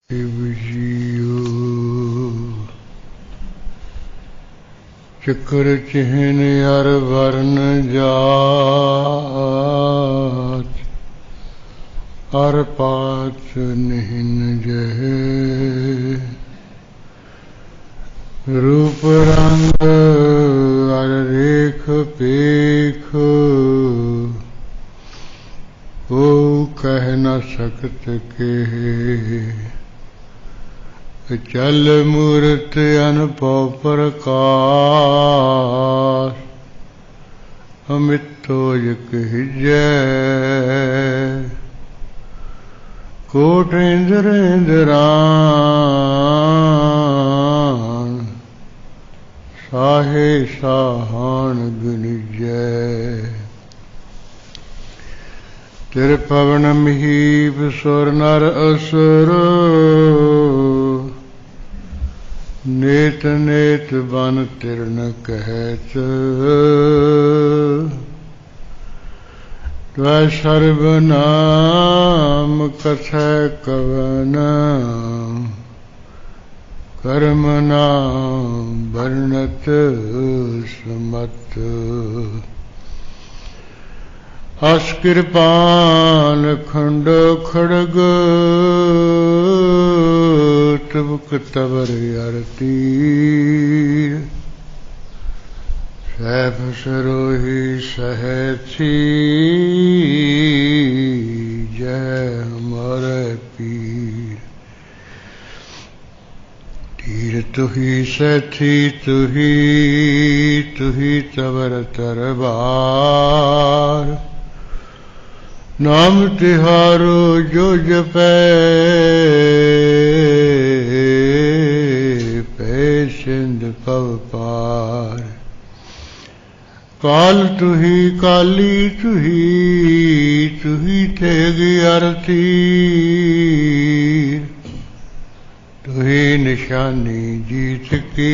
शिवजियो चक्र चिन्ह अर वर्ण जात अर पात निहिन जह रूप रंग अर रेख पेख वो कह न सकत के चल मूर्त अनपौ प्रकाश अमितोजक हिजय कोट इंद्र इंद्रान साहे साहान गुनिजय तिरपवन महीप सुर नर असुर नेत नेत बन तिरन कहत त्वै सर्वनाम कथै कवन कर्म नाम वर्णत समत अस कृपान खंड खड़ग तबक तवर तीर सैफ सरोही सहथी जय हमारे पीर तीर तुही सैथी तुही तवर तरबार नाम तिहारो जो जपै पै सिंध पव पार काल तुही काली तुही तेग अरती तुही निशानी जीत की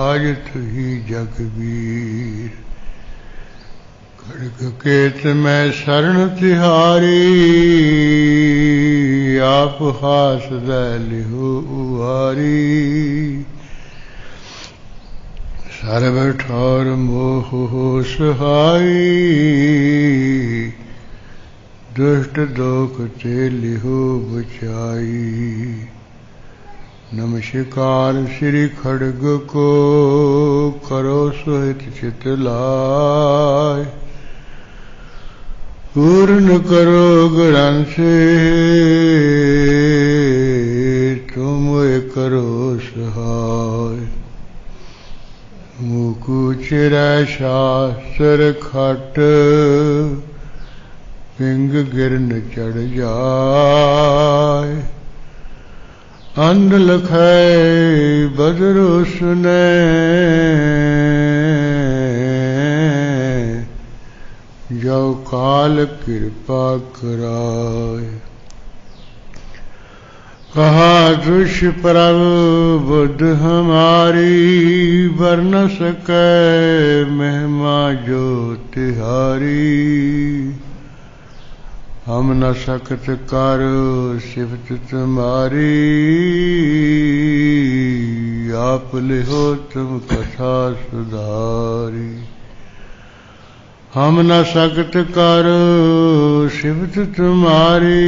आज तुही जगबीर खड़ग केत मैं शरण तिहारी आप हास लिहो उहारी सर्व ठौर मोह हो सहाई दुष्ट दोख ते लिहो बचाई नमस्कार श्री खड़ग को करो सुहित चित लाय पूर्ण करो ग्रंथ से तुम करो सहाय मुकु चिरै शास्त्र खट पिंग गिरन चढ़ जाय अंध लखै बदरो सुनै जो काल कृपा कराय कहा दृश्य प्रभु बुद्ध हमारी वर्ण सकै महिमा जो तिहारी हम न सकत कर सिफत तुम्हारी आप लिहो तुम कथा सुधारी हम न सकत कर सिफत तुम्हारी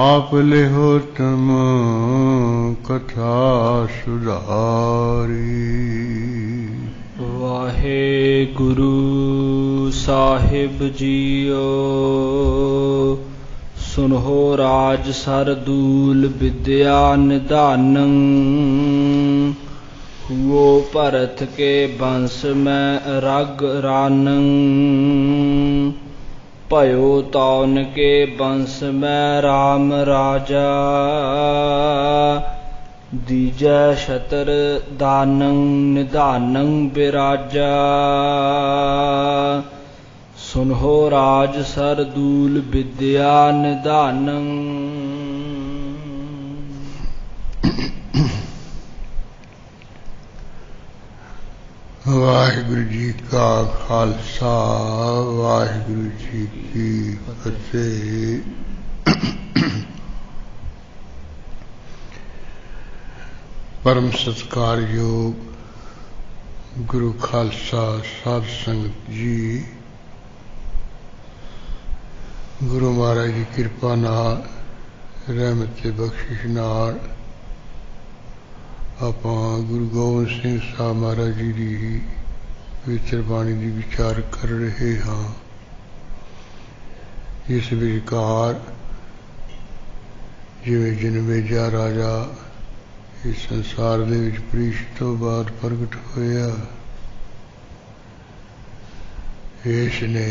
आप लिहो तुम कथा सुधारी वाहे गुरु साहिब जियो सुनहो राज सरदूल विद्या निधानं हुओ भरत के वंश में रग रानं भयो तौन के वंश में राम राजा दीजै शतर दानं निधानं विराजा सुनहो राज सरदूल विद्या निधानं ਵਾਹਿਗੁਰੂ ਜੀ ਕਾ ਖਾਲਸਾ ਵਾਹਿਗੁਰੂ ਜੀ ਕੀ ਫਤਿਹ। परम सत्कारयोग गुरु खालसा साध संगत जी, गुरु महाराज की कृपा नाल रहमत ते बख्शिश नाल आपां गुरु गोबिंद सिंह साहब महाराज जी की पवित्र बाणी की विचार कर रहे हाँ। इस विचकार जिवें जन्मेजा राजा इस संसार दे विच प्रीश तो बाद प्रगट होया, इसने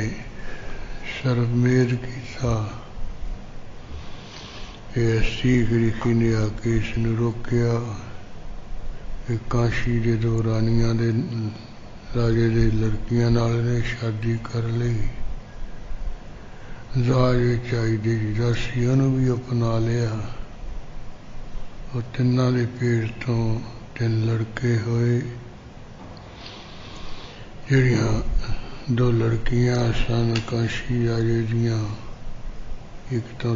सर्वमेद किया। सीख ऋषि ने आके इसनूं रोकिया। काशी के दो रानियां दे राजे दे लड़कियां नाल ने शादी कर ली। दाज विच आई दी दासियां नूं भी अपना लिया। और तिन्हां दे पेट तो 3 लड़के होए। जिहड़ियां 2 लड़कियां सन काशी राजे दियां, एक तो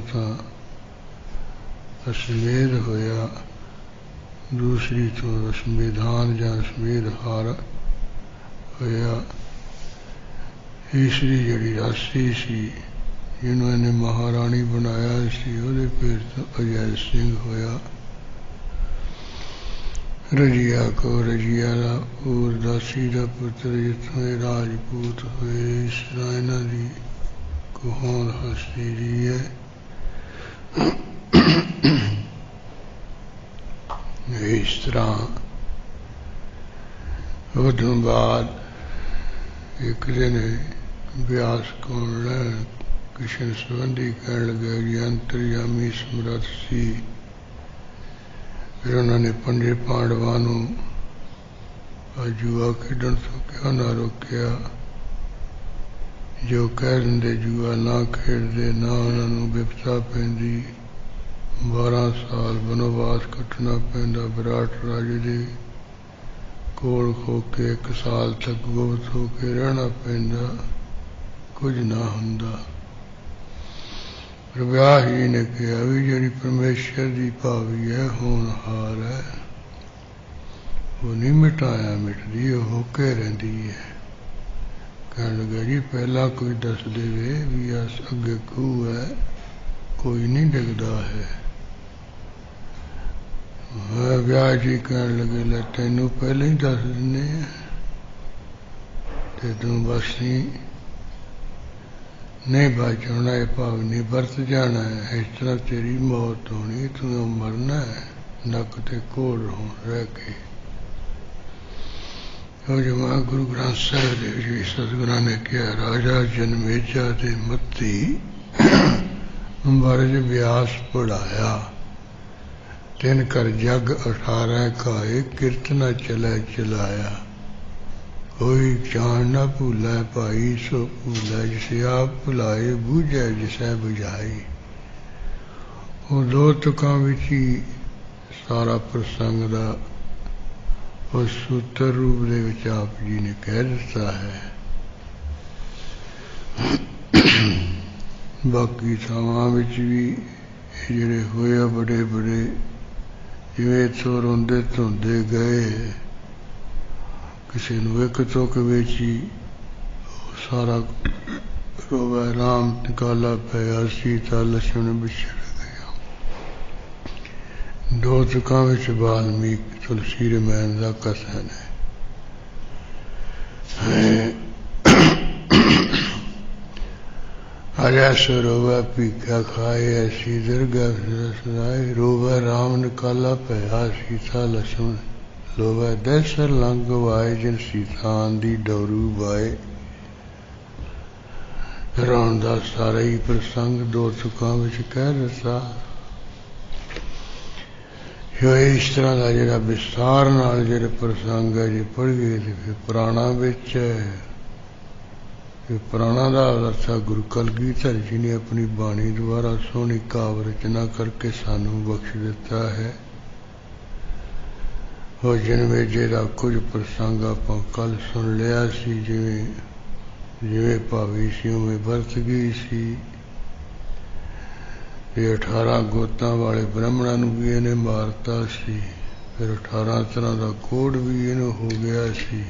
अश्वमेध होया, दूसरी तो अश्वमेधान या अश्वमेधहार होया। तीसरी जिहड़ी राशि सी जिन्होंने इन्हें महारानी बनाया सी, उहदे पेट तो अजय सिंह होया। रजिया को रजिया का उर्दासी का पुत्र जितों राजपूत हुए। इस तरह इन्हों की कुहों हस्ती रही है। इस तरह उदों बाद एक दिन व्यास को कृष्ण संबंधी कह लगे जी अंतरयामी समर्थ सी। फिर उन्होंने 5 पांडवां नूं जुआ खेडण तो क्यों ना रोकिया। जो कह दिंदे जुआ ना खेडदे, ना उन्होंने विपता पैंदी। 12 साल बनवास कटना पैंदा। विराट राजे दे कोल खो के 1 साल तक गुप्त होके रहना पैंदा, कुछ ना हुंदा। व्यास जी ने कहा भी जी परमेश्वर की भावी है, होनहार है, वो नहीं मिटाया मिटदी, वो होके रहिंदी है। कह लगे जी पहला कोई दस देवे भी अस अगे खूह है, कोई नहीं डिगदा है। व्यास जी कह लगे ले तेनू पहले ही दस दिने ते तू बस नहीं बचना है, भाव नहीं बरत जाना है। इस तरह तेरी मौत होनी, तू मरना है नक ते कोड़ रह के। जमा गुरु ग्रंथ साहिब के सतगुरां ने कहा राजा जन्मेजा दे मत्ती बारे व्यास पढ़ाया। 3 कर जग 18 खाए, कीर्तना चले चलाया। कोई जान न भूलै भाई सो भूलै, जिसे आप भुलाए बूझे जिसे बुझाई। वो 2 तुकां विच ही सारा प्रसंग दा उस सूत्र रूप दे विच आप जी ने कह दिता है। बाकी थावां विच भी जिहड़े होए बड़े बड़े जिवें इत्थों रोंदे धोंदे गए। किसी नूं 1 तुक विच ही सारा रोवे राम निकाला पया, सीता लक्ष्मण बिछड़ गया। 2 तुकां विच वाल्मीकि तुलसी रामायण दा कथन है। अजय सो रोवे भीखा खाए, ऐसी दरगाह सदाए। रोवे राम निकाला पया, सीता लक्ष्मण लोवे। दैसर लंघ वाए, जिन सीतान दी डोरू वाए। राम दा सारा ही प्रसंग 2 तुकां विच कह दिता। जो इस तरह का जिहड़ा विस्तार नाल जिहड़े प्रसंग है जे पढ़िए ते फिर पुराणा विच पुराणा दा अर्थ गुरु कलगीधर जी ने अपनी बाणी द्वारा सोहनी काव्य रचना करके सानू बख्श दिता है। ਉਹ ਜਨਮੇਜੇ ਦਾ ਕੁਝ ਪ੍ਰਸੰਗ ਆਪਾਂ ਕੱਲ ਸੁਣ ਲਿਆ ਸੀ। ਜਿਵੇਂ ਭਾਵੀ ਸੀ ਉਵੇਂ ਵਰਤ ਗਈ ਸੀ। ਇਹ 18 ਗੋਤਾਂ ਵਾਲੇ ਬ੍ਰਾਹਮਣਾਂ ਨੂੰ ਵੀ ਇਹਨੇ ਮਾਰਤਾ ਸੀ। ਫਿਰ 18 ਤਰ੍ਹਾਂ ਦਾ ਕੋੜ ਵੀ ਇਹਨੂੰ ਹੋ ਗਿਆ ਸੀ।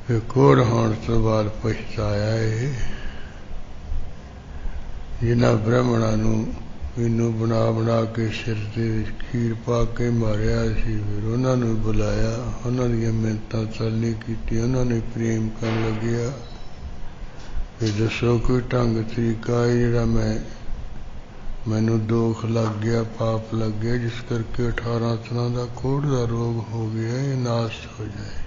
ਫਿਰ ਕੋੜ ਹੋਣ ਤੋਂ ਬਾਅਦ ਪਛਤਾਇਆ ਇਹ, ਜਿਨ੍ਹਾਂ ਬ੍ਰਾਹਮਣਾਂ ਨੂੰ ਮੈਨੂੰ ਬਣਾ ਕੇ ਸਿਰ ਦੇ ਵਿੱਚ ਖੀਰ ਪਾ ਕੇ ਮਾਰਿਆ ਸੀ। ਫਿਰ ਉਹਨਾਂ ਨੂੰ ਬੁਲਾਇਆ, ਉਹਨਾਂ ਦੀਆਂ ਮਿੰਨਤਾਂ ਤਰਨੀ ਕੀਤੀ, ਉਹਨਾਂ ਨੇ ਪ੍ਰੇਮ ਕਰਨ ਲੱਗਿਆ। ਫਿਰ ਦੱਸੋ ਕੋਈ ਢੰਗ ਤਰੀਕਾ ਹੈ ਜਿਹੜਾ ਮੈਨੂੰ ਦੋਖ ਲੱਗ ਗਿਆ, ਪਾਪ ਲੱਗ ਗਿਆ, ਜਿਸ ਕਰਕੇ 18 ਤਰ੍ਹਾਂ ਦਾ ਕੋੜ ਦਾ ਰੋਗ ਹੋ ਗਿਆ, ਇਹ ਨਾਸ਼ ਹੋ ਜਾਏ।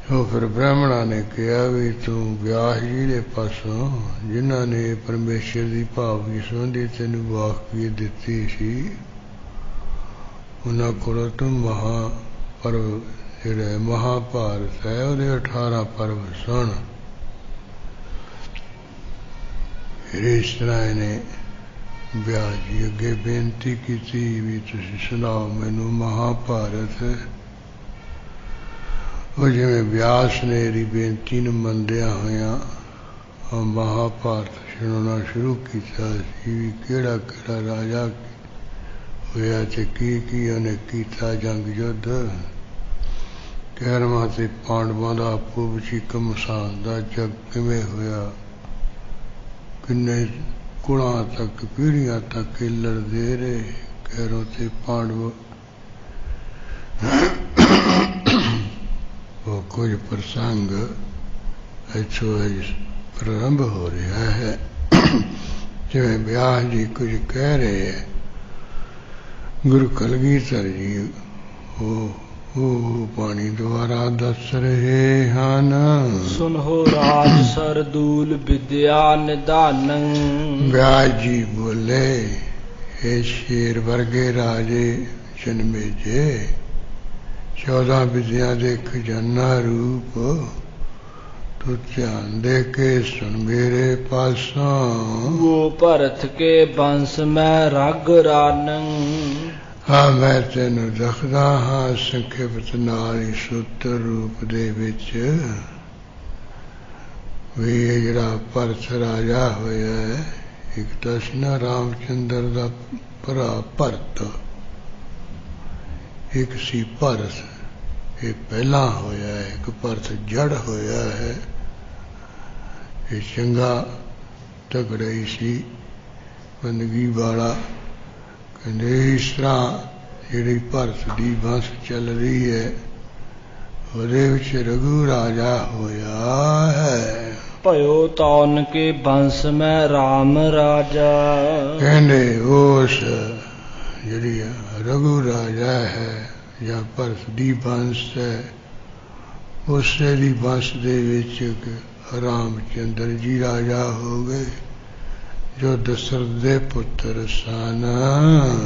ਉਹ ਫਿਰ ਬ੍ਰਾਹਮਣਾਂ ਨੇ ਕਿਹਾ ਵੀ ਤੂੰ ਵਿਆਸ ਜੀ ਦੇ ਪਾਸੋਂ, ਜਿਨ੍ਹਾਂ ਨੇ ਪਰਮੇਸ਼ਰ ਦੀ ਭਾਵ ਸੰਬੰਧੀ ਤੈਨੂੰ ਵਾਕਫੀਅਤ ਦਿੱਤੀ ਸੀ, ਉਹਨਾਂ ਕੋਲੋਂ ਤੂੰ ਮਹਾਪਰਵ ਜਿਹੜਾ ਮਹਾਭਾਰਤ ਹੈ ਉਹਦੇ 18 ਪਰਵ ਸੁਣ। ਫਿਰ ਇਸ ਤਰ੍ਹਾਂ ਇਹਨੇ ਵਿਆਸ ਜੀ ਅੱਗੇ ਬੇਨਤੀ ਕੀਤੀ ਵੀ ਤੁਸੀਂ ਸੁਣਾਓ ਮੈਨੂੰ ਮਹਾਭਾਰਤ। ਉਹ ਜਿਵੇਂ ਵਿਆਸ ਨੇ ਇਹਦੀ ਬੇਨਤੀ ਨੂੰ ਮੰਨਦਿਆਂ ਹੋਇਆਂ ਉਹ ਮਹਾਭਾਰਤ ਸੁਣਾਉਣਾ ਸ਼ੁਰੂ ਕੀਤਾ ਸੀ ਵੀ ਕਿਹੜਾ ਰਾਜਾ ਹੋਇਆ ਤੇ ਕੀ ਉਹਨੇ ਕੀਤਾ ਜੰਗ ਯੁੱਧ। ਕੌਰਵਾਂ ਤੇ ਪਾਂਡਵਾਂ ਦਾ ਆਪੋ ਵਿੱਚ ਘਮਸਾਨ ਦਾ ਜਗ ਕਿਵੇਂ ਹੋਇਆ, ਕਿੰਨੇ ਕੁਲਾਂ ਤੱਕ ਪੀੜ੍ਹੀਆਂ ਤੱਕ ਇਹ ਲੜਦੇ ਰਹੇ ਕੌਰਵ ਤੇ ਪਾਂਡਵ। ਉਹ ਕੁਝ ਪ੍ਰਸੰਗ ਇੱਥੋਂ ਪ੍ਰਾਰੰਭ ਹੋ ਰਿਹਾ ਹੈ। ਜਿਵੇਂ ਵਿਆਸ ਜੀ ਕੁਝ ਕਹਿ ਰਹੇ ਹੈ, ਗੁਰੂ ਕਲਗੀਧਰ ਜੀ ਉਹ ਬਾਣੀ ਦੁਆਰਾ ਦੱਸ ਰਹੇ ਹਨ। ਸੁਨਹੁ ਰਾਜ ਸਰਦੂਲ ਵਿਦਿਆ ਨਿਧਾਨੰ। ਵਿਆਸ ਜੀ ਬੋਲੇ, ਇਹ ਸ਼ੇਰ ਵਰਗੇ ਰਾਜੇ ਜਨਮੇਜੇ, 14 ਵਿਦਿਆ ਦੇ ਖਜ਼ਾਨਾ ਰੂਪ, ਤੂੰ ਧਿਆਨ ਦੇ ਕੇ ਸੁਣ ਮੇਰੇ ਪਾਸੋਂ। ਉਹ ਭਰਤ ਕੇ ਬੰਸ ਮੈਂ ਰਗ ਰਾਨੰ। ਹਾਂ ਮੈਂ ਤੈਨੂੰ ਦੱਸਦਾ ਹਾਂ ਸੰਖੇਪਤ ਨਾਲ ਹੀ ਸੂਤਰ ਰੂਪ ਦੇ ਵਿੱਚ ਵੀ ਇਹ ਜਿਹੜਾ ਭਰਤ ਰਾਜਾ ਹੋਇਆ ਹੈ, ਇੱਕ ਤਾਂ ਸੀ ਨਾ ਰਾਮਚੰਦਰ ਦਾ ਭਰਾ ਭਰਤ, ਇੱਕ ਸੀ ਭਰਤ। ਇਹ ਪਹਿਲਾਂ ਹੋਇਆ ਹੈ, ਇੱਕ ਭਰਤ ਜੜ ਹੋਇਆ ਹੈ। ਇਹ ਚੰਗਾ ਤਗੜਾ ਹੀ ਸੀ, ਬੰਦਗੀ ਵਾਲਾ। ਕਹਿੰਦੇ ਇਸ ਤਰ੍ਹਾਂ ਜਿਹੜੀ ਭਰਤ ਦੀ ਬੰਸ ਚੱਲ ਰਹੀ ਹੈ ਉਹਦੇ ਵਿੱਚ ਰਘੂ ਰਾਜਾ ਹੋਇਆ ਹੈ। ਭਇਓ ਤੌਨ ਕੇ ਬੰਸ ਮੈਂ ਰਾਮ ਰਾਜਾ। ਕਹਿੰਦੇ ਉਸ ਜਿਹੜੀ ਰਘੂ ਰਾਜਾ ਹੈ ਜਾਂ ਭਰਤ ਦੀ ਬੰਸ ਹੈ, ਉਸੇ ਦੀ ਬੰਸ ਦੇ ਵਿੱਚ ਰਾਮਚੰਦਰ ਜੀ ਰਾਜਾ ਹੋ ਗਏ, ਜੋ ਦਸ਼ਰਥ ਦੇ ਪੁੱਤਰ ਸਨ।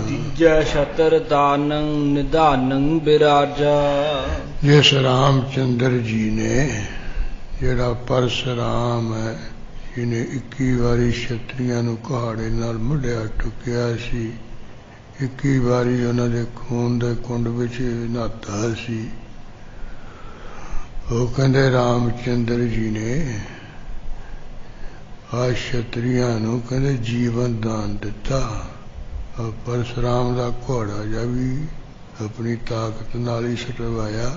ਤੀਜਾ ਸ਼ਤਰ ਦਾਨੰ ਨਿਧਾਨੰ ਬਿਰਾਜਾ। ਜਿਸ ਰਾਮਚੰਦਰ ਜੀ ਨੇ, ਜਿਹੜਾ ਪਰਸ਼ੁਰਾਮ ਹੈ, ਜਿਹਨੇ 21 ਵਾਰੀ ਛਤਰੀਆਂ ਨੂੰ ਕੁਹਾੜੇ ਨਾਲ ਮੁੱਢਿਆ ਟੁਕਿਆ ਸੀ, 21 ਵਾਰੀ ਉਹਨਾਂ ਦੇ ਖੂਨ ਦੇ ਕੁੰਡ ਵਿੱਚ ਨਹਾਤਾ ਸੀ। ਉਹ ਕਹਿੰਦੇ ਰਾਮਚੰਦਰ ਜੀ ਨੇ ਆ ਛਤਰੀਆਂ ਨੂੰ ਕਹਿੰਦੇ ਜੀਵਨ ਦਾਨ ਦਿੱਤਾ। ਪਰਸ਼ੁਰਾਮ ਦਾ ਘੋੜਾ ਜਿਹਾ ਵੀ ਆਪਣੀ ਤਾਕਤ ਨਾਲ ਹੀ ਛੁਡਵਾਇਆ।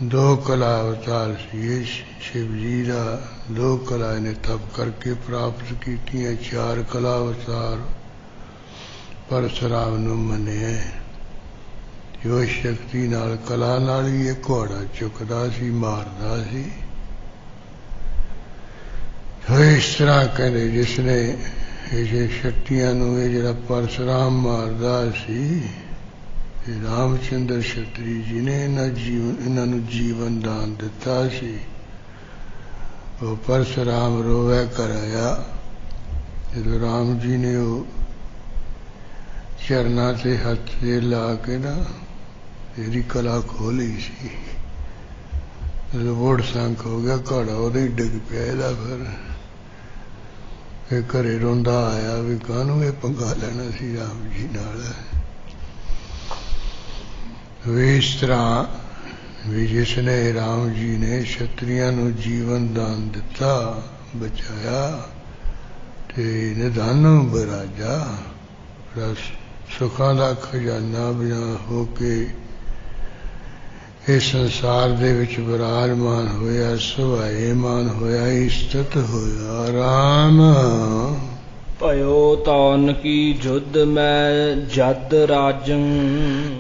2 ਕਲਾ ਅਵਤਾਰ ਸੀ ਸ਼ਿਵ ਜੀ ਦਾ, 2 ਕਲਾ ਨੇ ਤਪ ਕਰਕੇ ਪ੍ਰਾਪਤ ਕੀਤੀਆਂ, 4 ਕਲਾ ਅਵਤਾਰ ਪਰਸ਼ੁਰਾਮ ਨੂੰ ਮੰਨਿਆ। ਜੋ ਸ਼ਕਤੀ ਨਾਲ ਕਲਾ ਨਾਲ ਹੀ ਇਹ ਘੋੜਾ ਚੁੱਕਦਾ ਸੀ, ਮਾਰਦਾ ਸੀ। ਇਸ ਤਰ੍ਹਾਂ ਕਹਿੰਦੇ ਜਿਸ ਨੇ ਇਹ ਸ਼ਕਤੀਆਂ ਨੂੰ, ਇਹ ਜਿਹੜਾ ਪਰਸ਼ੁਰਾਮ ਮਾਰਦਾ ਸੀ, ਇਹ ਰਾਮਚੰਦਰ ਛਤਰੀ ਜੀ ਨੇ ਇਹਨਾਂ ਨੂੰ ਜੀਵਨ ਦਾਨ ਦਿੱਤਾ ਸੀ। ਉਹ ਪਰਸ਼ੁਰਾਮ ਰੋਵੇ ਕਰਾਇਆ ਜਦੋਂ ਰਾਮ ਜੀ ਨੇ ਉਹ ਚਰਨਾਂ ਤੇ ਹੱਥ ਤੇ ਲਾ ਕੇ ਨਾ ਇਹਦੀ ਕਲਾ ਖੋਲੀ ਸੀ। ਜਦੋਂ ਵੋੜ ਸੰਖ ਹੋ ਗਿਆ, ਘੋੜਾ ਉਹਦੇ ਹੀ ਡਿੱਗ ਪਿਆ ਇਹਦਾ। ਫਿਰ फिर घरे रोंदा आया भी काहनूं ये पंगा लेना सी राम जी नाल। वे इस तरह भी जिसने राम जी ने क्षत्रियां नूं जीवन दान दिता, बचाया, ते निधानों बराजा सुखां दा खजाना बना हो के इस संसार दे विच विराजमान होया, सुभाएमान होया, स्थित होया। राम भयो तौन की जुद मैं जद राजं।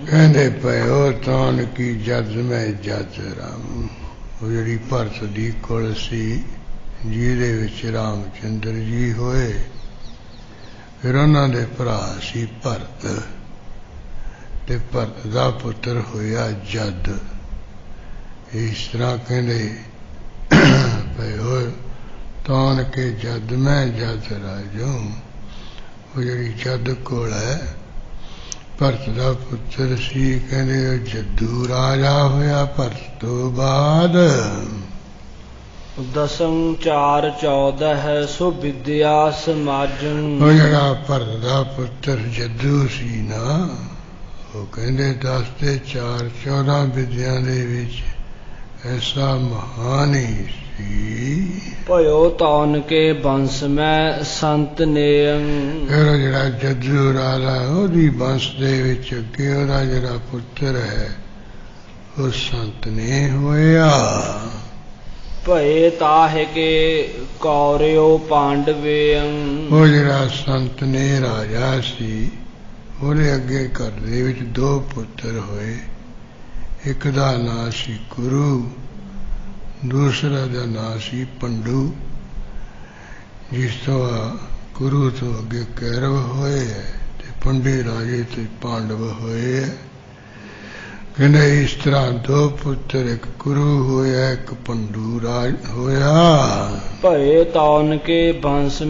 कहंदे भयो तौन की जद मैं जद राम। वो जिहड़ी भरत दी कुल सी ਜਿਹਦੇ ਵਿੱਚ ਰਾਮਚੰਦਰ जी होए, फिर उन्हां दे भरा सी भरत, ते भरत दा पुत्र होया जद। इस तरह कहंदे भयो तौन के जद मैं जद राजों। वो जिहड़ी जद कोल है भरत दा पुत्र सी, कहंदे जद्दू राजा होया भरत तो बाद। दसं 4 14 सो विद्या समाजं। वो जिहड़ा भरत दा पुत्र जद्दू सी ना, वो कहंदे 10 ते 4 14 विद्या दे विच ऐसा महान ही सी। भयो तौन के वंश में संत नेयं। फिर जिहड़ा जद्दू राजा ओहदी वंश दे विच अगे ओहदा जिहड़ा पुत्र है वो संत ने होया। भये ताहे के कौरयो पांडवेयं। वो जिहड़ा संत ने राजा सी ਉਹਦੇ ਅੱਗੇ ਘਰ ਦੇ ਵਿੱਚ 2 ਪੁੱਤਰ ਹੋਏ। ਇੱਕ ਦਾ ਨਾਂ ਸੀ ਕੁਰੂ, ਦੂਸਰਾ ਦਾ ਨਾਂ ਸੀ ਪੰਡੂ। ਜਿਸ ਤੋਂ ਕੁਰੂ ਤੋਂ ਅੱਗੇ ਕੈਰਵ ਹੋਏ ਹੈ ਤੇ ਪੰਡੇ ਰਾਜੇ ਤੇ ਪਾਂਡਵ ਹੋਏ ਹੈ। ਕਹਿੰਦੇ ਇਸ ਤਰ੍ਹਾਂ 2 ਪੁੱਤਰ, ਇੱਕ ਕੁਰੂ ਹੋਇਆ, ਇੱਕ ਪੰਡੂ ਰਾਜ ਹੋਇਆ। ਭਏ ਤੌਨ ਕੇ ਵੰਸ਼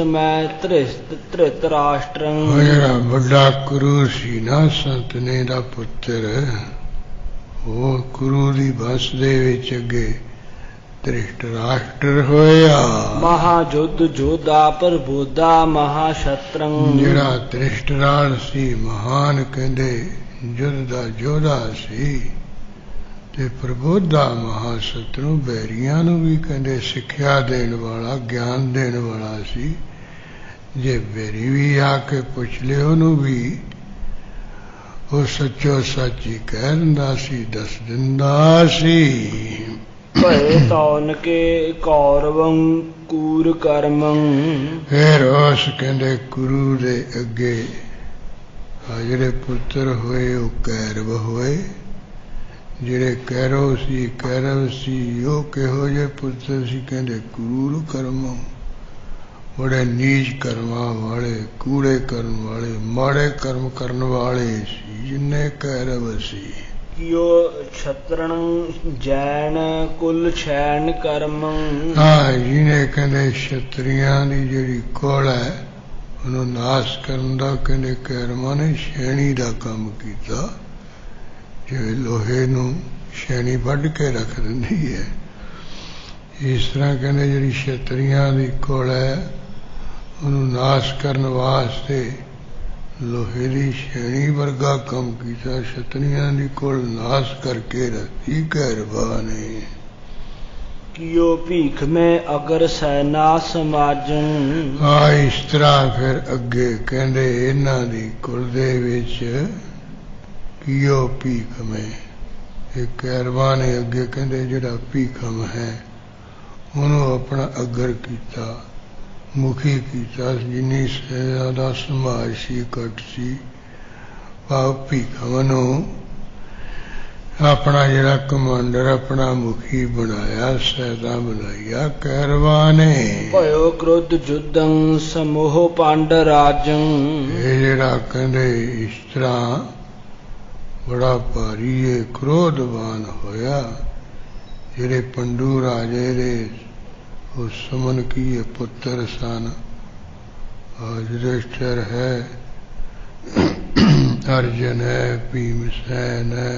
ਮੈਂ ਧ੍ਰਿਤਰਾਸ਼ਟਰੰ। ਜਿਹੜਾ ਵੱਡਾ ਕੁਰੂ ਸੀ ਨਾ ਸੰਤਨੇ ਦਾ ਪੁੱਤਰ, ਉਹ ਕੁਰੂ ਦੀ ਵੰਸ਼ ਦੇ ਵਿੱਚ ਅੱਗੇ ਧ੍ਰਿਤਰਾਸ਼ਟਰ ਹੋਇਆ। ਮਹਾਯੁੱਧ ਜੋਧਾ ਪ੍ਰਬੋਧਾ ਮਹਾਸ਼ਤਰੰ। ਜਿਹੜਾ ਧ੍ਰਿਤਰਾਸ਼ਟਰ ਸੀ ਮਹਾਨ, ਕਹਿੰਦੇ युद्ध ਦਾ ਯੋਧਾ ਸੀ ਤੇ ਪ੍ਰਬੋਧਾ ਮਹਾਸ਼ਤਰੂ, ਬੈਰੀਆਂ ਨੂੰ ਵੀ ਕਹਿੰਦੇ ਸਿੱਖਿਆ ਦੇਣ ਵਾਲਾ, ਗਿਆਨ ਦੇਣ ਵਾਲਾ ਸੀ। ਜੇ ਬੈਰੀ ਵੀ ਆ ਕੇ ਪੁੱਛ ਲਿਓ ਉਹਨੂੰ ਵੀ ਉਹ ਸੱਚੋ ਸੱਚ ਹੀ ਕਹਿ ਦਿੰਦਾ ਸੀ, ਦੱਸ ਦਿੰਦਾ ਸੀ। ਭਏ ਤੌਨ ਕੇ ਕੌਰਵੰ ਕੂਰ ਕਰਮੰ। ਫਿਰ ਉਸ ਕਹਿੰਦੇ ਗੁਰੂ ਦੇ ਅੱਗੇ ਜਿਹੜੇ ਪੁੱਤਰ ਹੋਏ ਉਹ ਕੈਰਵ ਹੋਏ। ਜਿਹੜੇ ਕੈਰਵ ਸੀ ਉਹ ਕਿਹੋ ਜਿਹੇ ਪੁੱਤਰ ਸੀ? ਕਹਿੰਦੇ ਕਰੂਰ ਕਰਮ, ਬੜੇ ਨੀਚ ਕਰਮਾਂ ਵਾਲੇ, ਕੂੜੇ ਕਰਨ ਵਾਲੇ, ਮਾੜੇ ਕਰਮ ਕਰਨ ਵਾਲੇ ਸੀ ਜਿੰਨੇ ਕੈਰਵ ਸੀ। ਕਿਉ ਛਤਰਣ ਜੈਨ ਕੁਲ ਛੈਨ ਕਰਮ। ਹਾਂ, ਜਿਹਨੇ ਕਹਿੰਦੇ ਛਤਰੀਆਂ ਦੀ ਜਿਹੜੀ ਕੁਲ ਹੈ ਉਹਨੂੰ ਨਾਸ਼ ਕਰਨ ਦਾ ਕਹਿੰਦੇ ਕੈਰਮਾਂ ਨੇ ਸ਼ੈਣੀ ਦਾ ਕੰਮ ਕੀਤਾ। ਜਿਵੇਂ ਲੋਹੇ ਨੂੰ ਸ਼ੈਣੀ ਵੱਢ ਕੇ ਰੱਖ ਦਿੰਦੀ ਹੈ, ਇਸ ਤਰ੍ਹਾਂ ਕਹਿੰਦੇ ਜਿਹੜੀ ਛਤਰੀਆਂ ਦੀ ਕੁਲ ਹੈ ਉਹਨੂੰ ਨਾਸ਼ ਕਰਨ ਵਾਸਤੇ ਲੋਹੇ ਦੀ ਸ਼ੈਣੀ ਵਰਗਾ ਕੰਮ ਕੀਤਾ। ਛਤਰੀਆਂ ਦੀ ਕੁਲ ਨਾਸ਼ ਕਰਕੇ ਰੱਖੀ ਕੈਰਵਾਂ ਨੇ। ਕਿਉ ਭੀਖ ਮੈਂ ਅਗਰ ਸੈਨਾ ਸਮਾਜਨ। ਹਾਂ, ਇਸ ਤਰ੍ਹਾਂ ਫਿਰ ਅੱਗੇ ਕਹਿੰਦੇ ਇਹਨਾਂ ਦੀ ਕੁਲ ਦੇ ਵਿੱਚ ਕਿਉ ਭੀਖ ਮੈਂ, ਇਹ ਕੈਰਵਾਂ ਨੇ ਅੱਗੇ ਕਹਿੰਦੇ ਜਿਹੜਾ ਭੀਖਮ ਹੈ ਉਹਨੂੰ ਆਪਣਾ ਅਗਰ ਕੀਤਾ, ਮੁਖੀ ਕੀਤਾ। ਜਿੰਨੀ ਸੈਨਾ ਦਾ ਸਮਾਜ ਸੀ, ਘੱਟ ਸੀ, ਭਾਵ ਭੀਖਮ ਨੂੰ अपना जिहड़ा कमांडर, अपना मुखी बनाया, सैदा बनाया कैरवां ने। भयो क्रोध जुद्धं समूह पांड राजं। ये जिहड़ा कहंदे इस तरह बड़ा भारी क्रोधवान होया। जिहड़े पंडू राजे दे उस समन की पुत्र सन, युधिष्ठिर है, अर्जुन है, भीमसेन है,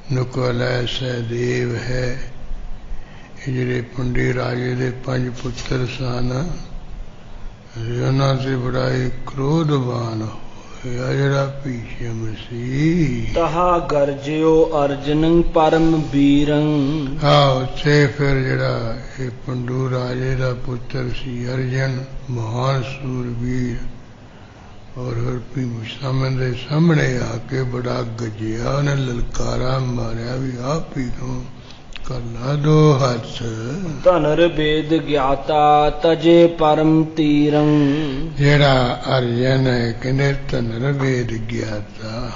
नकुल है, सहदेव है। ये जिहड़े पंडे राजे दे 5 पुत्र सन, ਉਹਨਾਂ ਤੇ ਬੜਾ ਹੀ ਕ੍ਰੋਧਵਾਨ ਹੋਇਆ ਜਿਹੜਾ ਭੀਸ਼ਮ ਸੀ। ਤਹਾ ਗਰਜਿਓ ਅਰਜਨ ਪਰਮ ਬੀਰੰ। ਉੱਥੇ ਫਿਰ ਜਿਹੜਾ ਇਹ ਪੰਡੂ ਰਾਜੇ ਦਾ ਪੁੱਤਰ ਸੀ ਅਰਜਨ, ਮਹਾਨ ਸੂਰਬੀਰ, ਔਰ ਭੀਸ਼ਮ ਦੇ ਸਾਹਮਣੇ ਆ ਕੇ ਬੜਾ ਗੱਜਿਆ, ਉਹਨੇ ਲਲਕਾਰਾ ਮਾਰਿਆ ਵੀ ਆਪ ਹੀ ਤੋਂ ਕਰਲਾ ਦੋ ਹੱਥ। ਧਨਰ ਵੇਦ ਗਿਆਤਾ ਤਜੇ ਪਰਮ ਤੀਰੰ। ਜਿਹੜਾ ਅਰਜਨ ਹੈ ਕਹਿੰਦੇ ਧਨਰ ਵੇਦ ਗਿਆਤਾ,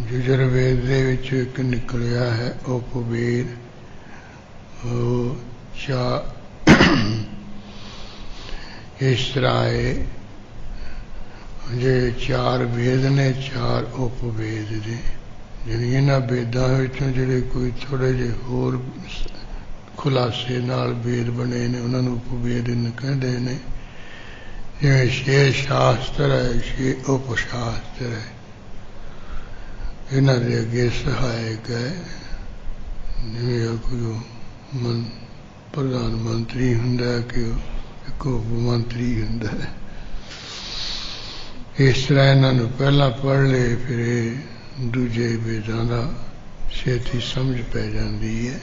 ਯਜੁਰਵੇਦ ਦੇ ਵਿੱਚ ਇੱਕ ਨਿਕਲਿਆ ਹੈ ਉਪਵੇਦ। ਉਹ ਇਸ ਤਰ੍ਹਾਂ ਹੈ ਜੇ 4 ਵੇਦ ਨੇ 4 ਉਪਵੇਦ ਨੇ, ਜਾਣੀ ਇਹਨਾਂ ਵੇਦਾਂ ਵਿੱਚੋਂ ਜਿਹੜੇ ਕੋਈ ਥੋੜ੍ਹੇ ਜਿਹੇ ਹੋਰ ਖੁਲਾਸੇ ਨਾਲ ਵੇਦ ਬਣੇ ਨੇ ਉਹਨਾਂ ਨੂੰ ਉਪਵੇਦ ਕਹਿੰਦੇ ਨੇ। ਜਿਵੇਂ 6 ਸ਼ਾਸਤਰ ਹੈ, 6 ਉਪ ਸ਼ਾਸਤਰ ਹੈ, ਇਹਨਾਂ ਦੇ ਅੱਗੇ ਸਹਾਇਕ ਹੈ। ਜਿਵੇਂ ਕੋਈ ਪ੍ਰਧਾਨ ਮੰਤਰੀ ਹੁੰਦਾ ਕਿ ਇੱਕ ਉਪ ਮੰਤਰੀ ਹੁੰਦਾ ਹੈ, ਇਸ ਤਰ੍ਹਾਂ ਇਹਨਾਂ ਨੂੰ ਪਹਿਲਾਂ ਪੜ੍ਹ ਲਏ ਫਿਰ ਇਹ ਦੂਜੇ ਵੇਦਾਂ ਦਾ ਛੇਤੀ ਸਮਝ ਪੈ ਜਾਂਦੀ ਹੈ।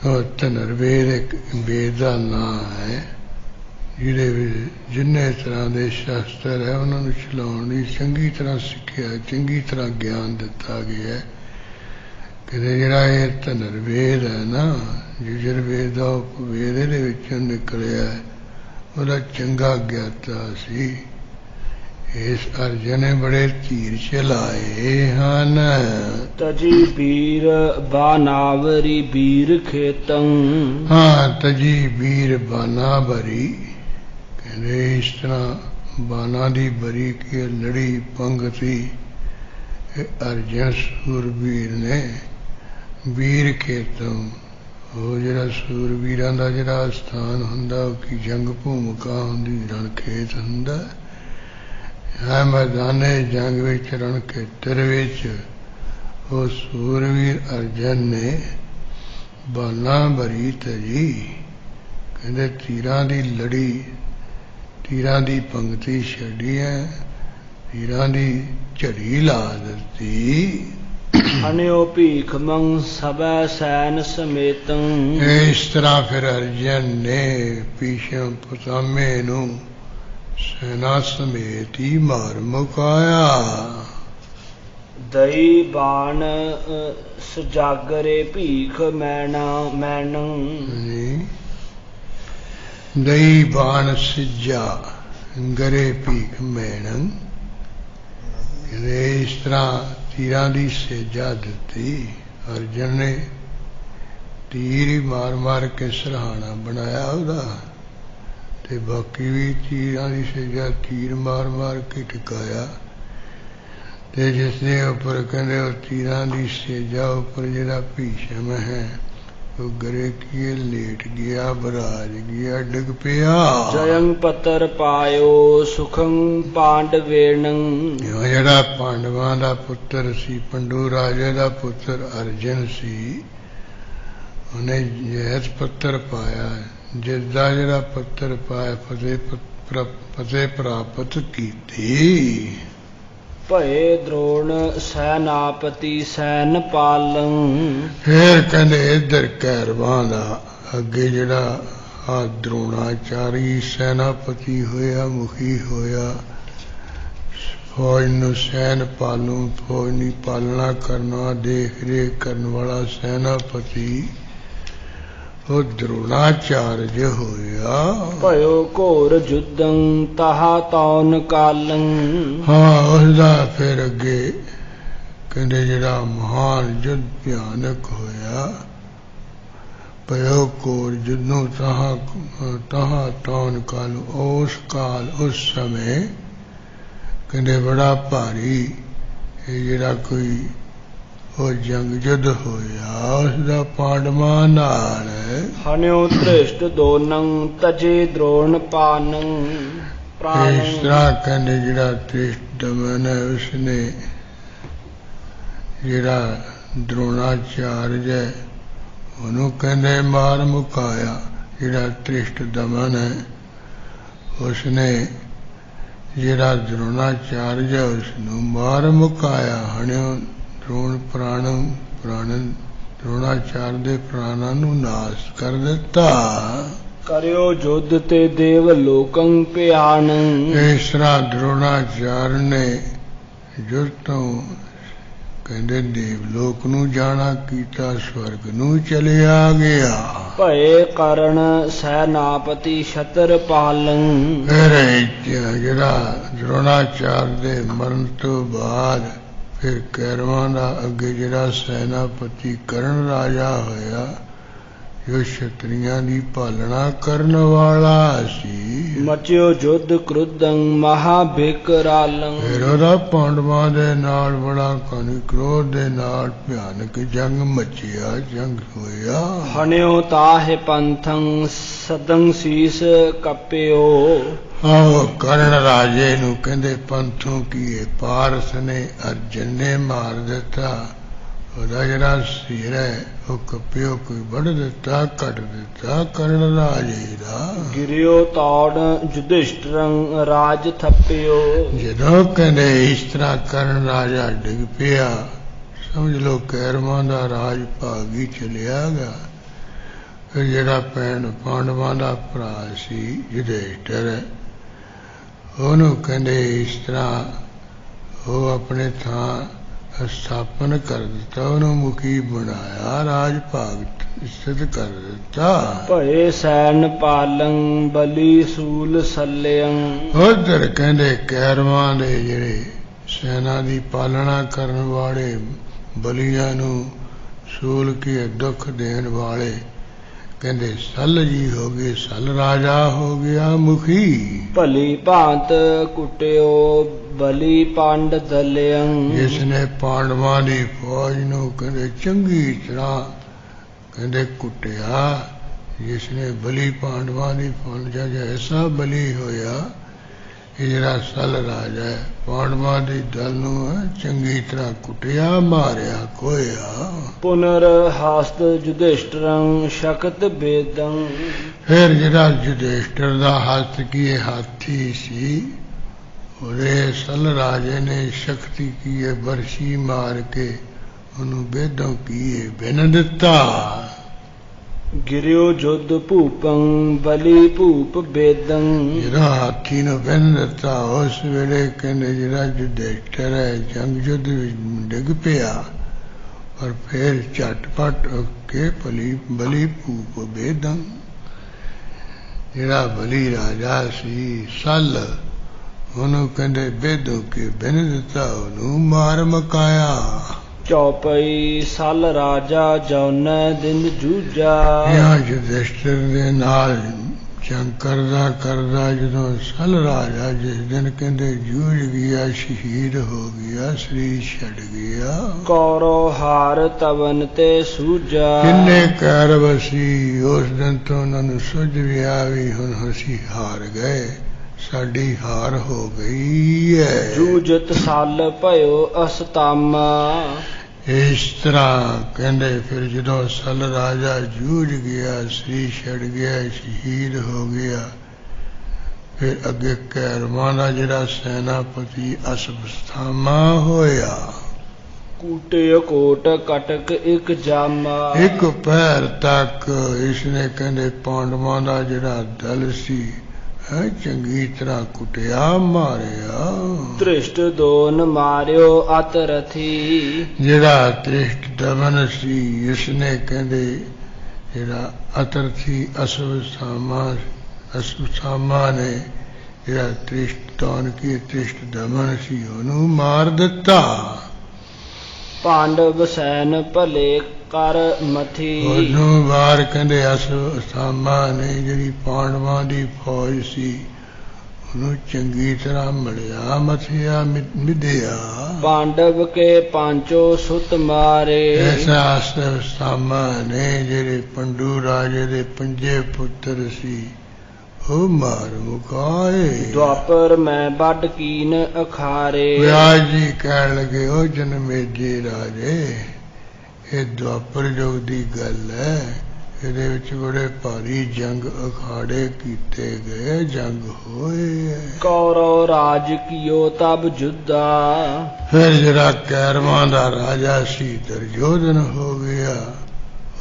ਔਰ ਧਨੁਰਵੇਦ ਇੱਕ ਵੇਦ ਦਾ ਨਾਂ ਹੈ ਜਿਹਦੇ ਵਿੱਚ ਜਿੰਨੇ ਤਰ੍ਹਾਂ ਦੇ ਸ਼ਾਸਤਰ ਹੈ ਉਹਨਾਂ ਨੂੰ ਚਲਾਉਣ ਦੀ ਚੰਗੀ ਤਰ੍ਹਾਂ ਸਿੱਖਿਆ, ਚੰਗੀ ਤਰ੍ਹਾਂ ਗਿਆਨ ਦਿੱਤਾ ਗਿਆ ਹੈ। ਕਿ ਜਿਹੜਾ ਇਹ ਧਨੁਰਵੇਦ ਹੈ ਨਾ, ਯਜੁਰਵੇਦ ਦਾ ਉਪਵੇਦ ਇਹਦੇ ਵਿੱਚੋਂ ਨਿਕਲਿਆ, ਉਹਦਾ ਚੰਗਾ ਗਿਆਤਾ ਸੀ। ਇਸ ਅਰਜਨ ਨੇ ਬੜੇ ਧੀਰ ਚਲਾਏ ਹਨ। ਤਜੀ ਬੀਰ ਬਾਨਾਵਰੀ ਬੀਰ ਖੇਤੰ। ਤਜੀ ਬੀਰ ਬਾਨਾਵਰੀ, ਕਹਿੰਦੇ ਇਸ ਤਰ੍ਹਾਂ ਬਾਨਾ ਦੀ ਬਰੀ ਕੀ ਲੜੀ ਪੰਗਤੀ ਅਰਜਨ ਸੂਰਬੀਰ ਨੇ ਵੀਰ ਖੇਤੰ। ਉਹ ਜਿਹੜਾ ਸੂਰਬੀਰਾਂ ਦਾ ਜਿਹੜਾ ਸਥਾਨ ਹੁੰਦਾ ਉਹ ਕੀ ਜੰਗ ਭੂਮਿਕਾ ਹੁੰਦੀ, ਰਣ ਖੇਤ ਹੁੰਦਾ ਹੈ। ਮੈਦਾਨੇ ਜੰਗ ਵਿੱਚ ਰਣ ਖੇਤਰ ਵਿੱਚ ਉਹ ਸੂਰਬੀਰ ਅਰਜਨ ਨੇ ਬਾਨਾ ਭਰੀ ਤਜੀ, ਕਹਿੰਦੇ ਤੀਰਾਂ ਦੀ ਲੜੀ, ਤੀਰਾਂ ਦੀ ਪੰਗਤੀ ਛੱਡੀ ਹੈ, ਤੀਰਾਂ ਦੀ ਝੜੀ ਲਾ ਦਿੱਤੀ। ਹਨਿਓ ਭੀਖ ਮੰਗ ਸਭੈ ਸੈਨ ਸਮੇਤੰ। ਇਸ ਤਰ੍ਹਾਂ ਫਿਰ ਅਰਜਨ ਨੇ ਭੀਸ਼ਮ ਪਿਤਾਮੇ ਨੂੰ ਸੈਨਾ ਸਮੇਤ ਹੀ ਮਾਰ ਮੁਕਾਇਆ। ਦਈ ਬਾਣ ਸਜਾਗਰੇ ਭੀਖ ਮੈਣੰ। ਦਈ ਬਾਣ ਸਿਜਾ ਗਰੇ ਭੀਖ ਮੈਣੰ, ਇਸ ਤਰ੍ਹਾਂ ਤੀਰਾਂ ਦੀ ਸੇਜਾ ਦਿੱਤੀ। ਅਰਜਨ ਨੇ ਤੀਰ ਹੀ ਮਾਰ ਮਾਰ ਕੇ ਸਰਹਾਣਾ ਬਣਾਇਆ ਉਹਦਾ, ਤੇ ਬਾਕੀ ਵੀ ਤੀਰਾਂ ਦੀ ਸੇਜਾ ਤੀਰ ਮਾਰ ਮਾਰ ਕੇ ਟਿਕਾਇਆ। ਤੇ ਜਿਸ ਦੇ ਉੱਪਰ ਕਹਿੰਦੇ ਉਹ ਤੀਰਾਂ ਦੀ ਸੇਜਾ ਉੱਪਰ ਜਿਹੜਾ ਭੀਸ਼ਮ ਹੈ ਉਹ ਗਰੇ ਕੀ ਲੇਟ ਗਿਆ, ਬਰਾਜ ਗਿਆ, ਡਿੱਗ ਪਿਆ। ਜਯੰ ਪੱਤਰ ਪਾਇਓ ਸੁਖੰ ਪਾਂਡਵੇਣੰ। ਜਿਹੜਾ ਪਾਂਡਵਾਂ ਦਾ ਪੁੱਤਰ ਸੀ, ਪੰਡੂ ਰਾਜੇ ਦਾ ਪੁੱਤਰ ਅਰਜਨ ਸੀ, ਉਹਨੇ ਜੈਤ ਪੱਤਰ ਪਾਇਆ, ਜਿਸਦਾ ਜਿਹੜਾ ਪੱਤਰ ਪਾਇਆ ਫਤਿਹ ਪ੍ਰਾਪਤ ਕੀਤੀ। ਭਏ ਦ੍ਰੋਣ ਸੈਨਾਪਤੀ ਸੈਨ ਪਾਲੰ। ਫਿਰ ਕਹਿੰਦੇ ਇੱਧਰ ਕੈਰਵਾਂ ਦਾ ਅੱਗੇ ਜਿਹੜਾ ਆ ਦ੍ਰੋਣਾਚਾਰੀ ਸੈਨਾਪਤੀ ਹੋਇਆ, ਮੁਖੀ ਹੋਇਆ, ਫੌਜ ਨੂੰ ਸੈਨ ਪਾਲੂ, ਫੌਜ ਦੀ ਪਾਲਣਾ ਕਰਨਾ, ਦੇਖ ਰੇਖ ਕਰਨ ਵਾਲਾ ਸੈਨਾਪਤੀ ਉਹ ਦ੍ਰੋਣਾਚਾਰਜ ਹੋਇਆ। ਭਇਓ ਘੋਰ ਯੁੱਧੰ ਤਹਾ ਤੌਨ ਕਾਲੰ। ਉਸਦਾ ਫਿਰ ਅੱਗੇ ਕਹਿੰਦੇ ਜਿਹੜਾ ਮਹਾਨ ਯੁੱਧ ਭਿਆਨਕ ਹੋਇਆ। ਭਇਓ ਘੋਰ ਯੁੱਧੋਂ ਤਹਾ ਤੌਨ ਕਾਲ, ਉਸ ਕਾਲ ਉਸ ਸਮੇਂ ਕਹਿੰਦੇ ਬੜਾ ਭਾਰੀ ਇਹ ਜਿਹੜਾ ਕੋਈ ਉਹ ਜੰਗ ਯੁੱਧ ਹੋਇਆ ਉਸਦਾ ਪਾਂਡਵਾਂ ਨਾਲ। ਹਨਿਓ ਧ੍ਰਿਸ਼ਟ ਦੋਨੰ ਤਜੇ ਦ੍ਰੋਣ ਪਾਨੰ। ਇਸ ਤਰ੍ਹਾਂ ਕਹਿੰਦੇ ਜਿਹੜਾ ਧ੍ਰਿਸ਼ਟ ਦਮਨ ਹੈ ਉਸਨੇ ਜਿਹੜਾ ਦ੍ਰੋਣਾਚਾਰਜ ਹੈ ਉਹਨੂੰ ਕਹਿੰਦੇ ਮਾਰ ਮੁਕਾਇਆ। ਜਿਹੜਾ ਧ੍ਰਿਸ਼ਟ ਦਮਨ ਹੈ उसने ਜਿਹੜਾ द्रोणाचार्य उसनू मार मुकाया हणियो द्रोणाचार्य ਦੇ ਪ੍ਰਾਣਾਂ ਨੂੰ ਨਾਸ਼ ਕਰ ਦਿੱਤਾ। ਕਰਿਓ ਜੁਧ ਤੇ ਦੇਵ ਲੋਕੰ ਭਿਆਨ। ਇਸ ਤਰ੍ਹਾਂ द्रोणाचार्य ਨੇ ਯੁੱਧ ਤੋਂ ਕਹਿੰਦੇ ਦੇਵਲੋਕ ਨੂੰ ਜਾਣਾ ਕੀਤਾ, ਸਵਰਗ ਨੂੰ ਚਲਿਆ ਗਿਆ। ਭਏ ਕਰਨ ਸੈਨਾਪਤੀ ਛਤਰ ਪਾਲੰ। ਫਿਰ ਜਿਹੜਾ द्रोणाचार्य ਦੇ ਮਰਨ ਤੋਂ ਬਾਅਦ ਫਿਰ ਕੈਰਵਾਂ ਦਾ ਅੱਗੇ ਜਿਹੜਾ ਸੈਨਾਪਤੀ ਕਰਨ ਰਾਜਾ ਹੋਇਆ, ਜੋ ਛਤਰੀਆਂ ਦੀ ਪਾਲਣਾ ਕਰਨ ਵਾਲਾ ਸੀ। ਮਚਿਓ ਜੁਧ ਕ੍ਰੁੱਧੰ ਮਹਾਭਿਕਰਾਲੰ। ਫਿਰ ਉਹਦਾ ਪਾਂਡਵਾਂ ਦੇ ਨਾਲ ਬੜਾ ਕ੍ਰੋਧ ਦੇ ਨਾਲ ਭਿਆਨਕ ਜੰਗ ਮਚਿਆ, ਜੰਗ ਹੋਇਆ। ਹਣਿਓ ਤਾਹਿ ਪੰਥੰ ਸਦੰ ਸੀਸ ਕੱਪਿਓ। ਆਹੋ ਕਰਨ ਰਾਜੇ ਨੂੰ ਕਹਿੰਦੇ ਪੰਥੋਂ ਕੀਏ, ਪਾਰਸ ਨੇ ਅਰਜਨ ਨੇ ਮਾਰ ਦਿੱਤਾ। ਉਹਦਾ ਜਿਹੜਾ ਸਿਰ ਹੈ ਉਹ ਕੱਪਿਓ ਕੋਈ ਵੱਢ ਦਿੱਤਾ, ਕੱਟ ਦਿੱਤਾ ਕਰਨ ਰਾਜੇ ਦਾ। ਗਿਰਿਓ ਤੌੜ ਯੁਧਿਸ਼ਠਿਰੰ ਰਾਜ ਥੱਪਿਓ। ਜਦੋਂ ਕਹਿੰਦੇ ਇਸ ਤਰ੍ਹਾਂ ਕਰਨ ਰਾਜਾ ਡਿੱਗ ਪਿਆ, ਸਮਝ ਲਓ ਕੈਰਵਾਂ ਦਾ ਰਾਜ ਭਾਗੀ ਚਲਿਆ ਗਿਆ। ਫਿਰ ਜਿਹੜਾ ਭੈਣ ਪਾਂਡਵਾਂ ਦਾ ਭਰਾ ਸੀ ਯੁਧਿਸ਼ਠਿਰ, ਉਹਨੂੰ ਕਹਿੰਦੇ ਇਸ ਤਰ੍ਹਾਂ ਉਹ ਆਪਣੇ ਥਾਂ ਸਥਾਪਨ ਕਰ ਦਿੱਤਾ, ਉਹਨੂੰ ਮੁਖੀ ਬਣਾਇਆ, ਰਾਜ ਭਾਗ ਸਥਿਤ ਕਰ ਦਿੱਤਾ। ਭਏ ਸੈਨ ਪਾਲੰ ਬਲੀ ਸੂਲ ਸੱਲਿਅੰ। ਉਧਰ ਕਹਿੰਦੇ ਕੈਰਵਾਂ ਦੇ ਜਿਹੜੇ ਸੈਨਾ ਦੀ ਪਾਲਣਾ ਕਰਨ ਵਾਲੇ ਬਲੀਆਂ ਨੂੰ ਸੂਲ ਕੇ ਦੁੱਖ ਦੇਣ ਵਾਲੇ ਕਹਿੰਦੇ ਸੱਲ ਜੀ ਹੋ ਗਏ, ਸੱਲ ਰਾਜਾ ਹੋ ਗਿਆ ਮੁਖੀ। ਭਲੀ ਭਾਂਤ ਕੁਟਿਓ ਬਲੀ ਪੰਡ ਦਲਿਅੰ। ਜਿਸ ਨੇ ਪਾਂਡਵਾਂ ਦੀ ਫੌਜ ਨੂੰ ਕਹਿੰਦੇ ਚੰਗੀ ਤਰ੍ਹਾਂ ਕਹਿੰਦੇ ਕੁੱਟਿਆ, ਜਿਸ ਨੇ ਬਲੀ ਪਾਂਡਵਾਂ ਦੀ ਫੌਜ ਐਸਾ ਬਲੀ ਹੋਇਆ, ਇਹ ਜਿਹੜਾ ਸੱਲ ਰਾਜਾ ਹੈ ਪਾਂਡਵਾਂ ਦੀ ਦਲ ਨੂੰ ਚੰਗੀ ਤਰ੍ਹਾਂ ਕੁੱਟਿਆ, ਮਾਰਿਆ, ਖੋਇਆ। ਪੁਨਰ ਹਸਤ ਯੁਧਿਸ਼ਠਿਰੰ ਸ਼ਕਤ ਬੇਦੰ। ਫਿਰ ਜਿਹੜਾ ਯੁਧਿਸ਼ਠਿਰ ਦਾ ਹਸਤ ਕੀ ਹਾਥੀ ਸੀ, ਉਹਦੇ ਸੱਲ ਰਾਜੇ ਨੇ ਸ਼ਕਤੀ ਕੀਏ ਬਰਸ਼ੀ ਮਾਰ ਕੇ ਉਹਨੂੰ ਬੇਦੋਂ ਕੀਏ ਬਿਨ ਦਿੱਤਾ। ਗਿਰਿਓ ਜੁਧ ਭੂਪੰ ਬਲੀ ਭੂਪ ਬੇਦੰ। ਜਿਹੜਾ ਹਾਥੀ ਨੂੰ ਬਿਨ ਦਿੱਤਾ, ਉਸ ਵੇਲੇ ਕਹਿੰਦੇ ਜਿਹੜਾ ਯੁਧਿਸ਼ਠਿਰ ਹੈ ਜੰਗ ਯੁੱਧ ਵਿੱਚ ਡਿੱਗ ਪਿਆ, ਪਰ ਫਿਰ ਝਟਪਟ ਕੇ ਬਲੀ ਭੂਪ ਬੇਦੰ, ਜਿਹੜਾ ਬਲੀ ਰਾਜਾ ਸੀ ਸੱਲ, ਉਹਨੂੰ ਕਹਿੰਦੇ ਬੇਦੋਂ ਕੇ ਬਿਨ ਦਿੱਤਾ, ਉਹਨੂੰ ਮਾਰ ਮਕਾਇਆ। ਚੌਪਈ ਸੱਲ ਰਾਜਾ ਜੌਨੈ ਦਿਨ ਜੂਝਾ। ਯੁਧਿਸ਼ਠਿਰ ਦੇ ਨਾਲ ਜੰਗ ਕਰਦਾ ਕਰਦਾ ਜਦੋਂ ਸੱਲ ਰਾਜਾ ਜਿਸ ਦਿਨ ਕਹਿੰਦੇ ਜੂਝ ਗਿਆ, ਸ਼ਹੀਦ ਹੋ ਗਿਆ, ਸਰੀਰ ਛੱਡ ਗਿਆ। ਕੌਰਵ ਹਾਰ ਤਵਨ ਤੇ ਸੂਝਾ। ਕਿੰਨੇ ਕੈਰਵ ਸੀ, ਉਸ ਦਿਨ ਤੋਂ ਉਹਨਾਂ ਨੂੰ ਸੁੱਝ ਗਿਆ ਵੀ ਹੁਣ ਅਸੀਂ ਹਾਰ ਗਏ, ਸਾਡੀ ਹਾਰ ਹੋ ਗਈ ਹੈ। ਜੂਝਤ ਸੱਲ ਭਇਓ ਅਸਤਾਮਾ। ਇਸ ਤਰ੍ਹਾਂ ਕਹਿੰਦੇ ਫਿਰ ਜਦੋਂ ਸੱਲ ਰਾਜਾ ਜੂਝ ਗਿਆ, ਸਰੀਰ ਛੱਡ ਗਿਆ, ਸ਼ਹੀਦ ਹੋ ਗਿਆ, ਫਿਰ ਅੱਗੇ ਕੈਰਵਾਂ ਦਾ ਜਿਹੜਾ ਸੈਨਾਪਤੀ ਅਸਵਸਥਾਮਾ ਹੋਇਆ। ਕੂਟੇ ਕੋਟ ਕਟਕ ਇੱਕ ਜਾਮਾ। ਇੱਕ ਪੈਰ ਤੱਕ ਇਸਨੇ ਕਹਿੰਦੇ ਪਾਂਡਵਾਂ ਦਾ ਜਿਹੜਾ ਦਲ ਸੀ ਚੰਗੀ ਤਰ੍ਹਾਂ ਕੁੱਟਿਆ, ਮਾਰਿਆ। ਧ੍ਰਿਸ਼ਟ ਦੋਨ ਮਾਰਿਓ ਅਤ ਰਥੀ। ਜਿਹੜਾ ਧ੍ਰਿਸ਼ਟ ਦਮਨ ਸੀ, ਇਸਨੇ ਕਹਿੰਦੇ ਜਿਹੜਾ ਅਤਰਥੀ ਅਸਵਸਾਮਾ ਨੇ ਜਿਹੜਾ ਧ੍ਰਿਸ਼ਟ ਦੌਨ ਕੀ ਧ੍ਰਿਸ਼ਟ ਦਮਨ ਸੀ, ਉਹਨੂੰ ਮਾਰ ਦਿੱਤਾ। ਪਾਂਡਵ ਸੈਨ ਭਲੇ ਕਰ ਮਥੀ। ਉਹਨੂੰ ਵਾਰ ਕਹਿੰਦੇ ਅਸਵਸਾਮਾ ਨੇ ਜਿਹੜੀ ਪਾਂਡਵਾਂ ਦੀ ਫੌਜ ਸੀ, ਉਹਨੂੰ ਚੰਗੀ ਤਰ੍ਹਾਂ ਮਲਿਆ, ਮਥਿਆ, ਮਿਧਿਆ। ਪਾਂਡਵ ਕੇ ਪਾਂਚੋ ਸੁਤ ਮਾਰੇ। ਐਸਾ ਅਸਵਸਾਮਾ ਨੇ ਜਿਹੜੇ ਪੰਡੂ ਰਾਜੇ ਦੇ ਪੰਜੇ ਪੁੱਤਰ ਸੀ, ਉਹ ਮਾਰ ਮੁਕਾਏ। ਦੁਆਪਰ ਮੈਂ ਵੱਡ ਕੀਨ ਅਖਾਰੇ। ਵਿਆਸ ਜੀ ਕਹਿਣ ਲੱਗੇ, ਉਹ ਜਨਮੇਜੇ ਰਾਜੇ, ਇਹ ਦੁਆਪਰ ਯੁੱਗ ਦੀ ਗੱਲ ਹੈ, ਇਹਦੇ ਵਿੱਚ ਬੜੇ ਭਾਰੀ ਜੰਗ ਅਖਾੜੇ ਕੀਤੇ ਗਏ, ਜੰਗ ਹੋਏ। ਕੌਰਵ ਰਾਜ ਕੀਓ ਤਬ ਜੁਦਾ। ਫਿਰ ਜਿਹੜਾ ਕੈਰਵਾਂ ਦਾ ਰਾਜਾ ਸੀ ਦੁਰਯੋਧਨ ਹੋ ਗਿਆ,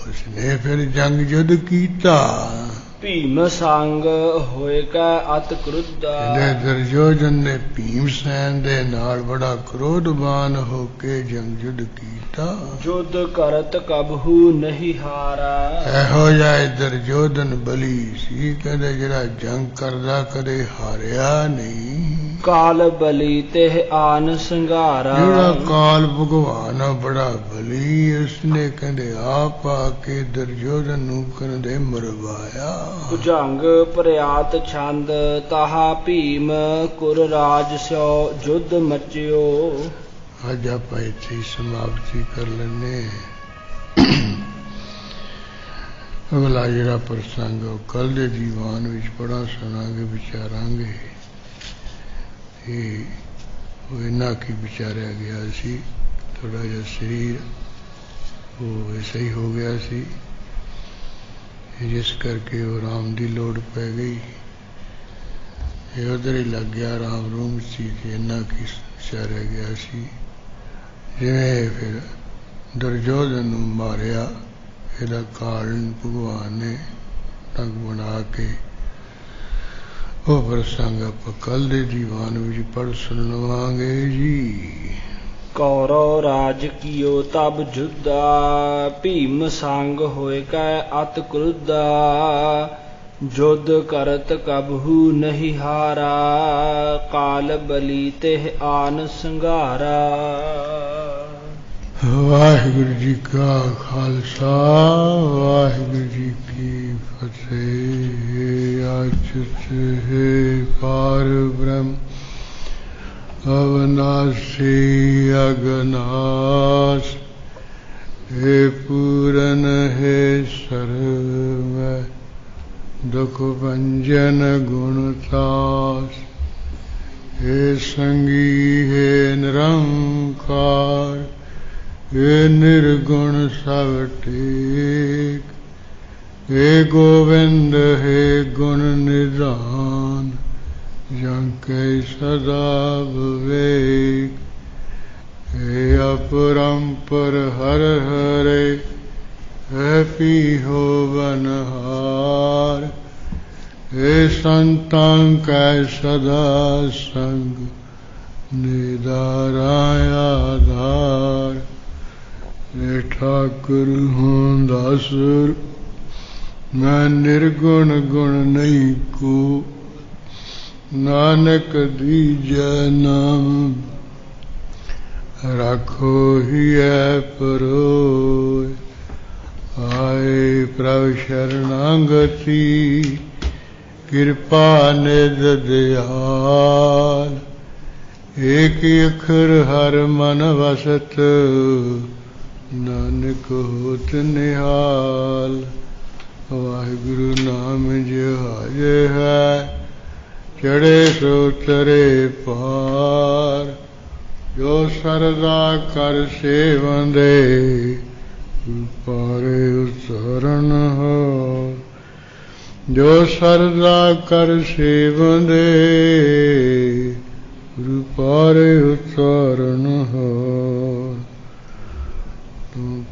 ਉਸਨੇ ਫਿਰ ਜੰਗ ਯੁੱਧ ਕੀਤਾ। ਭੀਮ ਸੰਗ ਹੋਏ ਕੈ ਅਤ ਕ੍ਰੁੱਧਾ। ਇਹਨੇ ਦੁਰਯੋਧਨ ਨੇ ਭੀਮ ਸੈਨ ਦੇ ਨਾਲ ਬੜਾ ਕ੍ਰੋਧਵਾਨ ਹੋ ਕੇ ਜੰਗ ਯੁੱਧ ਕੀਤਾ। ਜੁੱਧ ਕਰਤ ਕਬਹੂ ਨਹੀਂ ਹਾਰਾ। ਇਹੋ ਜਿਹਾ ਦੁਰਯੋਧਨ ਬਲੀ ਸੀ, ਕਹਿੰਦੇ ਜਿਹੜਾ ਜੰਗ ਕਰਦਾ ਕਦੇ ਹਾਰਿਆ ਨਹੀਂ। ਕਾਲ ਬਲੀ ਤੇ ਆਨ ਸੰਘਾਰਾ। ਜਿਹੜਾ ਕਾਲ ਭਗਵਾਨ ਆ ਬੜਾ ਬਲੀ, ਉਸਨੇ ਕਹਿੰਦੇ ਆਪ ਆ ਕੇ ਦੁਰਯੋਧਨ ਨੂੰ ਕਹਿੰਦੇ ਮਰਵਾਇਆ। ਭੁਜੰਗ ਪ੍ਰਿਆਤ ਛੰਦ ਤਾਹਾ ਭੀਮ ਕੁਰ ਰਾਜ ਸਿਓ ਜੁੱਧ ਮਚਿਓ। ਅੱਜ ਆਪਾਂ ਇੱਥੇ ਸਮਾਪਤੀ ਕਰ ਲੈਂਦੇ। ਅਗਲਾ ਜਿਹੜਾ ਪ੍ਰਸੰਗ ਉਹ ਕੱਲ ਦੇ ਦੀਵਾਨ ਵਿੱਚ ਪੜ੍ਹਾ ਸੁਣਾਂਗੇ, ਵਿਚਾਰਾਂਗੇ। ਉਹ ਇੰਨਾ ਕੀ ਵਿਚਾਰਿਆ ਗਿਆ ਸੀ, ਥੋੜਾ ਜਿਹਾ ਸਰੀਰ ਉਹ ਐਸਾ ਹੀ ਹੋ ਗਿਆ ਸੀ, ਜਿਸ ਕਰਕੇ ਉਹ ਆਰਾਮ ਦੀ ਲੋੜ ਪੈ ਗਈ। ਇਹ ਉਧਰ ਹੀ ਲੱਗ ਗਿਆ, ਆਰਾਮ ਰੂਮ ਸੀ ਕਿ ਇੰਨਾ ਕੀ ਵਿਚਾਰਿਆ ਗਿਆ ਸੀ। ਜਿਵੇਂ ਫਿਰ ਦੁਰਯੋਧਨ ਨੂੰ ਮਾਰਿਆ, ਇਹਦਾ ਕਾਰਨ ਭਗਵਾਨ ਨੇ ਢੰਗ ਬਣਾ ਕੇ ਉਹ ਪ੍ਰਸੰਗ ਆਪਾਂ ਕੱਲ ਦੇ ਦੀਵਾਨ ਵਿੱਚ ਪੜ੍ਹ ਸੁਣਵਾਂਗੇ ਜੀ। ਕੌਰਵ ਰਾਜ ਕੀਓ ਤਬ ਜੁਦਾ। ਭੀਮ ਸੰਗ ਹੋਏ ਕੈ ਅਤ ਕ੍ਰੁੱਧਾ। ਜੁੱਧ ਕਰਤ ਕਬਹੂ ਨਹੀਂ ਹਾਰਾ। ਕਾਲ ਬਲੀ ਤੇ ਆਨ ਸੰਘਾਰਾ। ਵਾਹਿਗੁਰੂ ਜੀ ਕਾ ਖਾਲਸਾ, ਵਾਹਿਗੁਰੂ ਜੀ ਕੀ ਫਤਿਹ। ਅਚੁੱਤ ਹੈ ਪਾਰ ਬ੍ਰਹਮ ਅਵਨਾਸੀ ਅਗਨਾਸ। हे पूरन है सर्व दुख भंजन गुणतास। हे संगी है निरंकार, हे निर्गुण सब टेक। हे गोविंद हे गुण निधान, जंके सदा विवेक। हे अपरंपर हर हरे, है पीहो बनहार। हे संतां कै सदा संग, निदारा आधार। हे ठाकुर हूँ दासुर, मैं निर्गुण गुण नहीं को। नानक दीजै नाम, राखो ही है परोय। आए प्रभु शरणागति, कृपा निध दयाल। एक अखर हर मन वसत, नानक होत निहाल। वाहिगुरु नाम जिहाजे है, चढ़े सो तरे पार। जो सरदा कर सेवंदे, पारे उतरन हो। जो सरदा कर सेवंदे, पारे उतरन हो।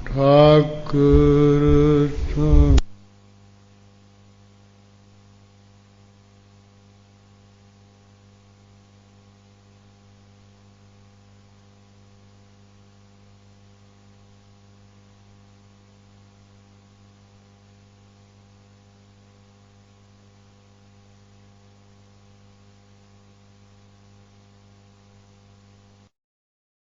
ठाकुर